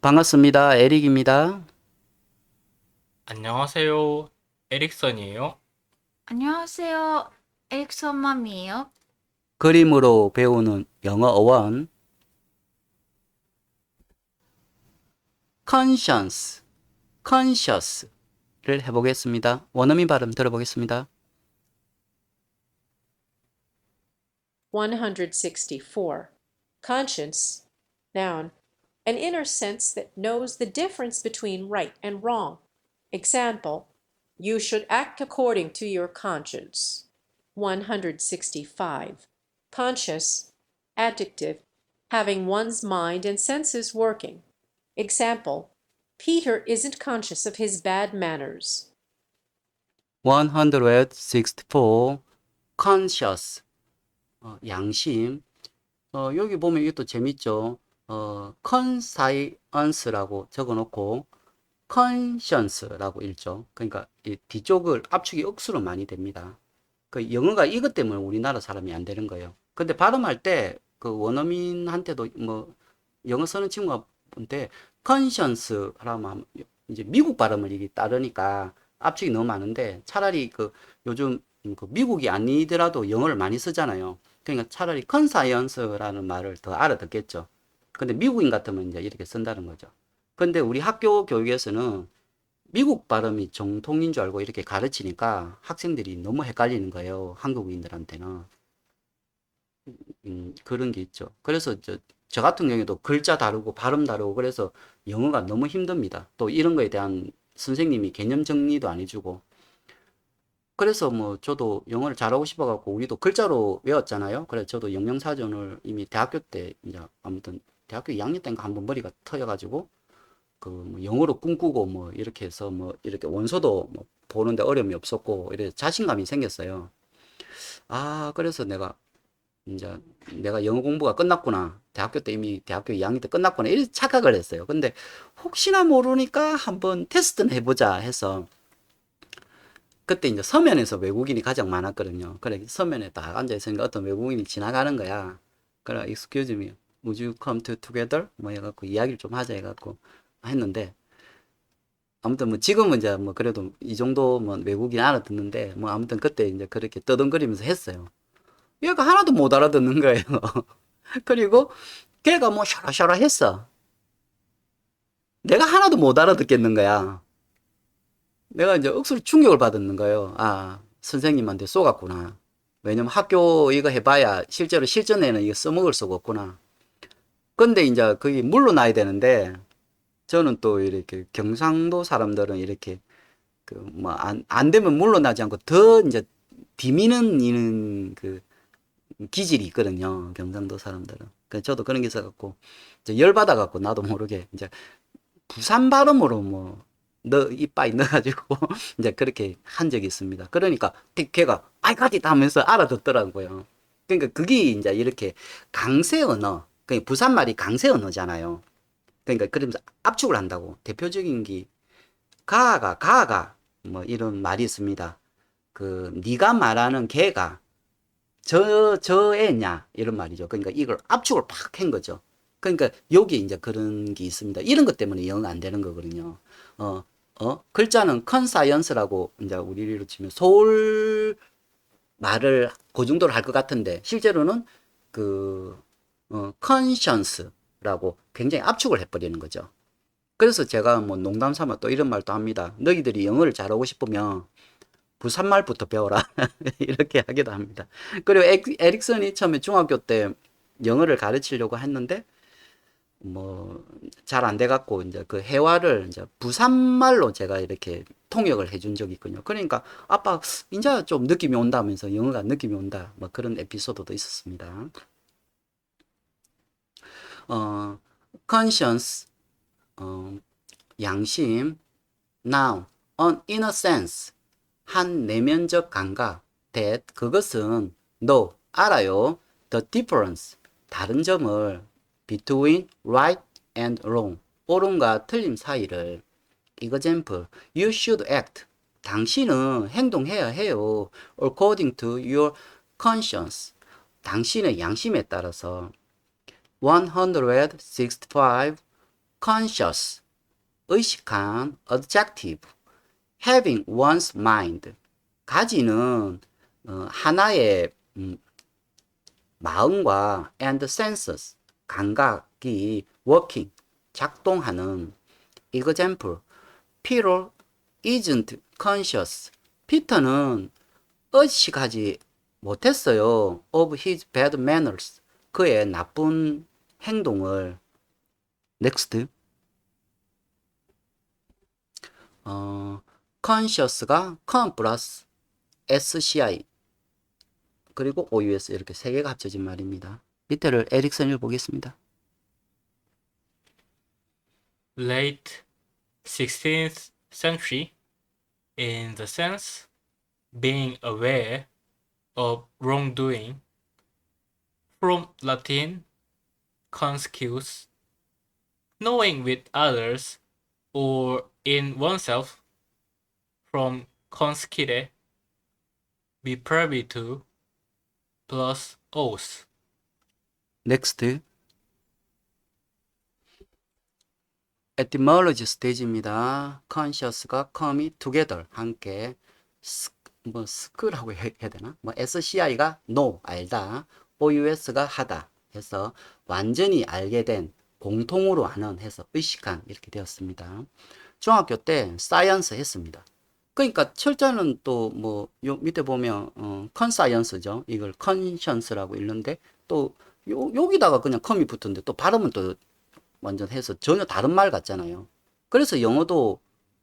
반갑습니다. 에릭입니다. 안녕하세요. 에릭선이에요. 안녕하세요. 에릭선 맘이에요. 그림으로 배우는 영어 어원 conscience, conscious를 해보겠습니다. 원어민 발음 들어보겠습니다. 164. Conscience. Noun. An inner sense that knows the difference between right and wrong. Example. You should act according to your conscience. 165. Conscious. Adjective. Having one's mind and senses working. Example. Peter isn't conscious of his bad manners. 164 conscious 양심 여기 보면 이게 또 재밌죠. conscience라고 적어놓고 conscience라고 읽죠. 그러니까 이 뒤쪽을 압축이 억수로 많이 됩니다. 그 영어가 이것 때문에 우리나라 사람이 안 되는 거예요. 근데 발음할 때 그 원어민한테도 뭐 영어 쓰는 친구한테 conscience 하면 이제 미국 발음을 이게 따르니까 압축이 너무 많은데 차라리 그 요즘 그 미국이 아니더라도 영어를 많이 쓰잖아요. 그러니까 차라리 conscience라는 말을 더 알아듣겠죠. 근데 미국인 같으면 이제 이렇게 쓴다는 거죠. 근데 우리 학교 교육에서는 미국 발음이 정통인 줄 알고 이렇게 가르치니까 학생들이 너무 헷갈리는 거예요. 한국인들한테는. 그런 게 있죠. 그래서 저 같은 경우에도 글자 다르고 발음 다르고 그래서 영어가 너무 힘듭니다. 또 이런 거에 대한 선생님이 개념 정리도 안 해주고. 그래서 뭐 저도 영어를 잘하고 싶어갖고 우리도 글자로 외웠잖아요. 그래서 저도 영영사전을 이미 대학교 때 이제 아무튼 대학교 2학년 때인가 한번 머리가 터져가지고 그뭐 영어로 꿈꾸고 뭐 이렇게 해서 뭐 이렇게 원서도 뭐 보는데 어려움이 없었고 이래 자신감이 생겼어요. 아 그래서 내가 이제 내가 영어 공부가 끝났구나. 대학교 때 이미 대학교 2학년 때 끝났구나. 이렇게 착각을 했어요. 근데 혹시나 모르니까 한번 테스트는 해보자 해서 그때 이제 서면에서 외국인이 가장 많았거든요. 그래 서면에 딱 앉아 있으니까 어떤 외국인이 지나가는 거야. 그래 excuse me, would you come to together? 뭐 해갖고 이야기를 좀 하자 해갖고 했는데 아무튼 뭐 지금은 이제 뭐 그래도 이 정도 뭐 외국인 알아듣는데 뭐 아무튼 그때 이제 그렇게 떠듬거리면서 했어요. 얘가 하나도 못 알아듣는 거예요. 그리고 걔가 뭐 샤라샤라 했어. 내가 하나도 못 알아듣겠는 거야. 내가 이제 억수로 충격을 받았는 거예요. 아, 선생님한테 쏘갔구나. 왜냐면 학교 이거 해봐야 실제로 실전에는 이거 써먹을 수가 없구나. 근데 이제 그게 물러나야 되는데 저는 또 이렇게 경상도 사람들은 이렇게 그 뭐 안 되면 물러나지 않고 더 이제 디미는 이는 그 기질이 있거든요. 경상도 사람들은. 그래서 저도 그런 게 있어갖고 이제 열받아갖고 나도 모르게 이제 부산 발음으로 뭐 너 이빠이 넣어가지고 이제 그렇게 한 적이 있습니다. 그러니까 걔가 아이 가짓 하면서 알아듣더라고요. 그러니까 그게 이제 이렇게 강세 언어, 그러니까 부산 말이 강세 언어잖아요. 그러니까 그러면서 압축을 한다고 대표적인 게 가가 뭐 이런 말이 있습니다. 그 네가 말하는 걔가 저 애냐 이런 말이죠. 그러니까 이걸 압축을 팍 한 거죠. 그러니까 여기 이제 그런 게 있습니다. 이런 것 때문에 영어가 안 되는 거거든요. 글자는 컨사이언스라고 이제 우리로 치면 서울 말을 그 정도로 할 것 같은데 실제로는 그 컨션스라고 굉장히 압축을 해버리는 거죠. 그래서 제가 뭐 농담 삼아 또 이런 말도 합니다. 너희들이 영어를 잘하고 싶으면 부산말부터 배워라. 이렇게 하기도 합니다. 그리고 에릭슨이 처음에 중학교 때 영어를 가르치려고 했는데 뭐 잘 안 돼갖고 이제 그 회화를 이제 부산말로 제가 이렇게 통역을 해준 적이 있거든요. 그러니까 아빠 이제 좀 느낌이 온다면서 영어가 느낌이 온다. 뭐 그런 에피소드도 있었습니다. 어, conscience 양심, now an inner sense 한 내면적 감각 that 그것은 know 알아요. the difference 다른 점을 between right and wrong 옳음과 틀림 사이를 example you should act 당신은 행동해야 해요. according to your conscience 당신의 양심에 따라서 165 conscious, 의식한, adjective, having one's mind, 가지는 하나의 마음과 and senses, 감각이 working, 작동하는. example, Peter isn't conscious. 피터는 의식하지 못했어요. of his bad manners. 그의 나쁜 행동을. next. conscious가 con 플러스 sci 그리고 OUS 이렇게 세 개가 합쳐진 말입니다. 밑에를 에릭슨 읽어보겠습니다. Late 16th century, in the sense being aware of wrongdoing, from Latin conscius, knowing with others or in oneself, from conscire, be privy to, plus os. next. etymology stage입니다. conscious가 come이 together 함께 뭐 스크라고 해야 되나? 뭐 SCI가 know 알다, OUS가 하다 해서 완전히 알게 된, 공통으로 아는 해서 의식한 이렇게 되었습니다. 중학교 때 사이언스 했습니다. 그러니까 철자는 또 뭐 요 밑에 보면 컨사이언스죠. 이걸 컨션스라고 읽는데 또 여기다가 그냥 컴이 붙었는데 또 발음은 또 완전 해서 전혀 다른 말 같잖아요. 그래서 영어도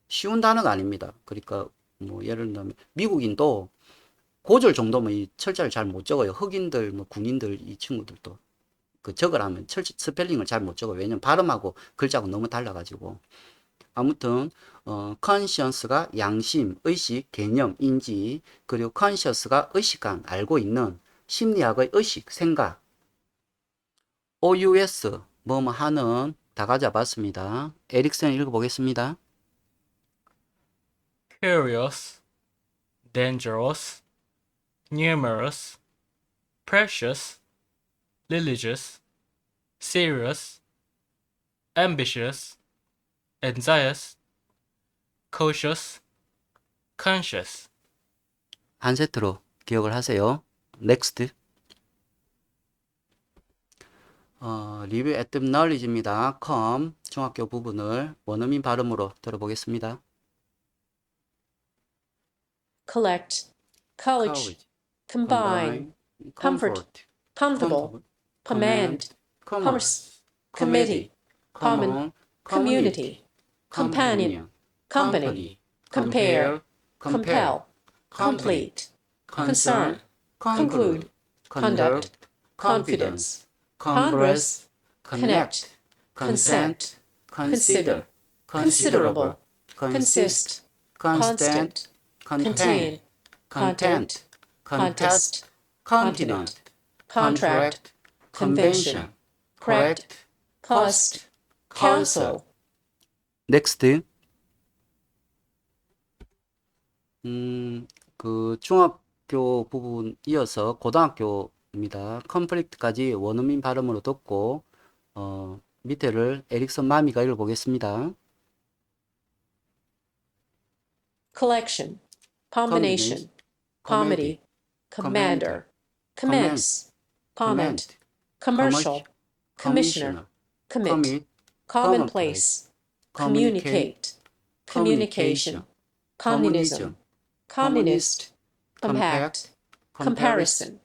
쉬운 단어가 아닙니다. 그러니까 뭐 예를 들면 미국인도 고졸 정도면 이 철자를 잘 못 적어요. 흑인들, 뭐 군인들 이 친구들도 그 적으라면 스펠링을 잘 못 적어요. 왜냐면 발음하고 글자하고 너무 달라가지고. 아무튼 conscience가 양심, 의식, 개념, 인지, 그리고 conscious가 의식한, 알고 있는, 심리학의 의식, 생각. OUS 뭐뭐 하는 다 가져봤습니다. 에릭슨 읽어보겠습니다. Curious, dangerous, numerous, precious, religious, serious, ambitious, anxious, cautious, conscious. 한 세트로 기억을 하세요. next. 리뷰 etymology입니다. com 중학교 부분을 원어민 발음으로 들어보겠습니다. collect, college, combine, comfort, comfortable, command, commerce, committee, common, community, companion, company, compare, compel, complete, concern, conclude, conduct, confidence, congress, connect, consent, consider, considerable, consist, constant, contain, content, contest, continent, contract, convention, correct, cost, counsel. next. 그 중학교 부분 이어서 고등학교입니다. conflict까지 원어민 발음으로 듣고 밑에를 에릭슨 마미가 읽어보겠습니다. collection, combination, comedy, commander, commence, comment, commercial, commissioner, commit, commonplace, communicate, communication, communism, communist, compact, comparison,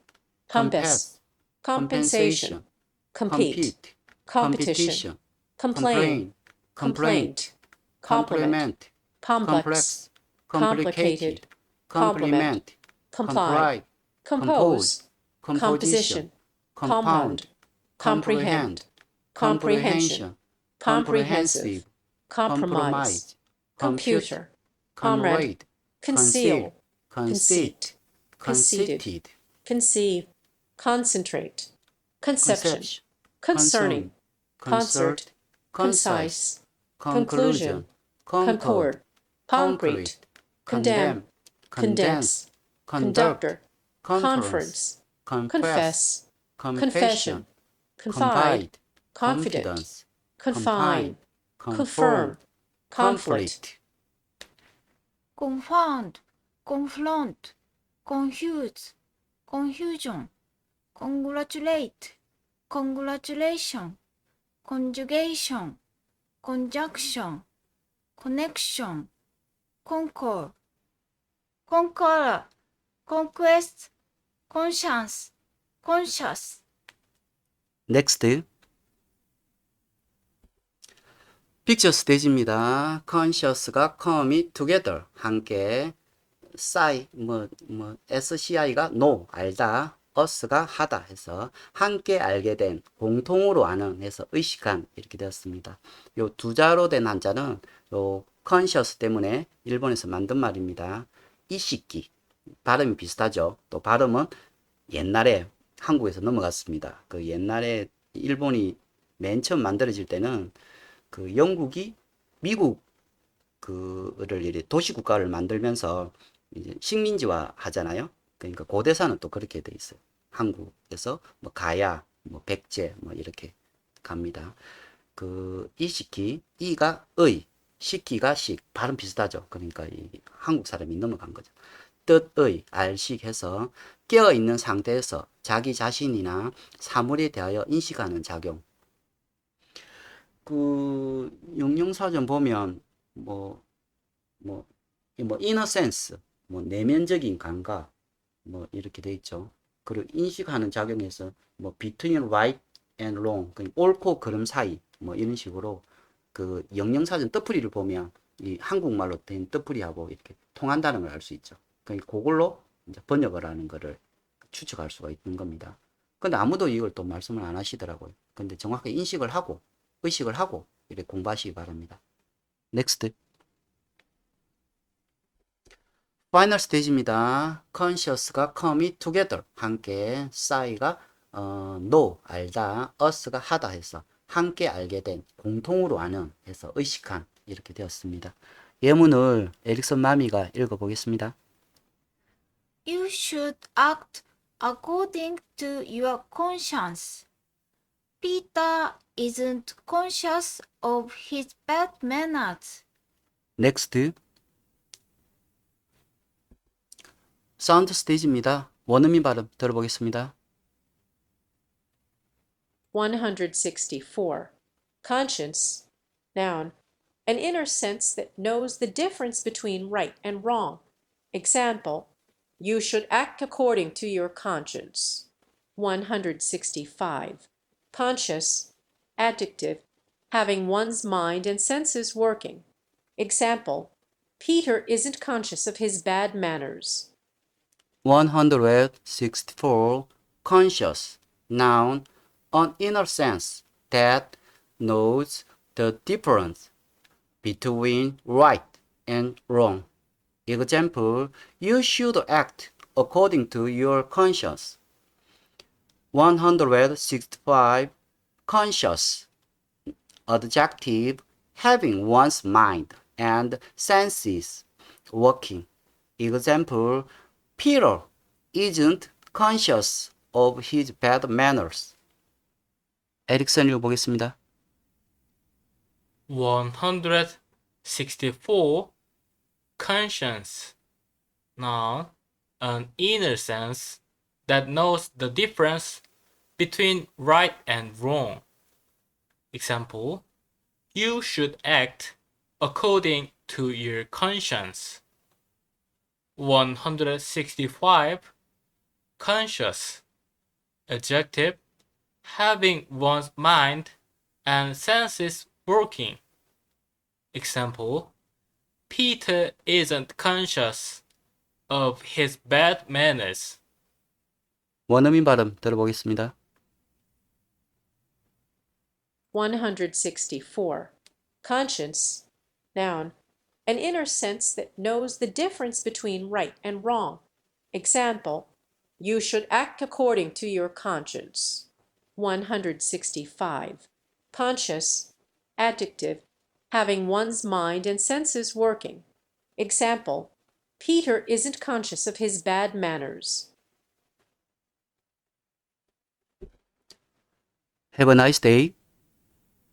compass, compensation, compete, competition, complain, complaint, complement, complex, complicated, complement, comply, compose, composition, compound, comprehend, comprehension, comprehensive, compromise, computer, comrade, conceal, conceit, conceited, conceive, concentrate, conception, concerning, concert, concise, conclusion, concord, concrete, condemn, condense, conductor, conference, confess, confession, confide, confidence, confine, confirm, conflict, confound, confront, confuse, confusion, congratulate, congratulation, conjugation, conjunction, connection, concord, conqueror, conquest, conscience, conscious. Next. 픽처 스테이지입니다. conscious가 come이 together 함께, SCI가 know 알다, us가 하다 해서 함께 알게 된, 공통으로 아는 해서 의식한 이렇게 되었습니다. 요 두 자로 된 한자는 요 conscious 때문에 일본에서 만든 말입니다. 이식기 발음이 비슷하죠. 또 발음은 옛날에 한국에서 넘어갔습니다. 그 옛날에 일본이 맨 처음 만들어질 때는 그 영국이 미국 그를 이제 도시국가를 만들면서 이제 식민지화 하잖아요. 그러니까 고대사는 또 그렇게 돼 있어요. 한국에서 뭐 가야, 뭐 백제, 뭐 이렇게 갑니다. 그 이시키, 이가 의, 시키가 식, 발음 비슷하죠. 그러니까 이 한국 사람이 넘어간 거죠. 뜻의, 알식해서 깨어 있는 상태에서 자기 자신이나 사물에 대하여 인식하는 작용. 그 영영사전 보면 뭐 inner sense, 뭐 내면적인 감각, 뭐 이렇게 돼 있죠. 그리고 인식하는 작용에서 뭐 between right and wrong, 그 옳고 그름 사이, 뭐 이런 식으로 그 영영사전 뜻풀이를 보면 이 한국말로 된 뜻풀이하고 이렇게 통한다는 걸 알 수 있죠. 그러니까 그걸로 이제 번역을 하는 거를 추측할 수가 있는 겁니다. 근데 아무도 이걸 또 말씀을 안 하시더라고요. 근데 정확하게 인식을 하고 의식을 하고 이렇게 공부하시기 바랍니다. Next. 파이널 스테이지입니다. conscious가 come이 together 함께, 싸이가 know 알다, us가 하다 해서 함께 알게 된, 공통으로 아는 해서 의식한 이렇게 되었습니다. 예문을 에릭슨 마미가 읽어보겠습니다. You should act according to your conscience. Peter isn't conscious of his bad manners. Next. 사운드 스테이지입니다. 원어민 발음 들어보겠습니다. 164. Conscience, noun, an inner sense that knows the difference between right and wrong. Example, you should act according to your conscience. 165. Conscious, adjective, having one's mind and senses working. Example, Peter isn't conscious of his bad manners. 164. Conscious, noun, an inner sense that knows the difference between right and wrong. Example, you should act according to your conscience. 165. Conscious, adjective, having one's mind and senses working. Example, Peter isn't conscious of his bad manners. 에릭슨 읽어보겠습니다. 164. Conscience, noun, an inner sense that knows the difference between right and wrong. Example, you should act according to your conscience. 165. Conscious, adjective, having one's mind and senses working. Example, Peter isn't conscious of his bad manners. 원어민 발음 들어보겠습니다. 164. Conscience, noun, an inner sense that knows the difference between right and wrong. Example, you should act according to your conscience. 165. Conscious, adjective, having one's mind and senses working. Example, Peter isn't conscious of his bad manners. Have a nice day.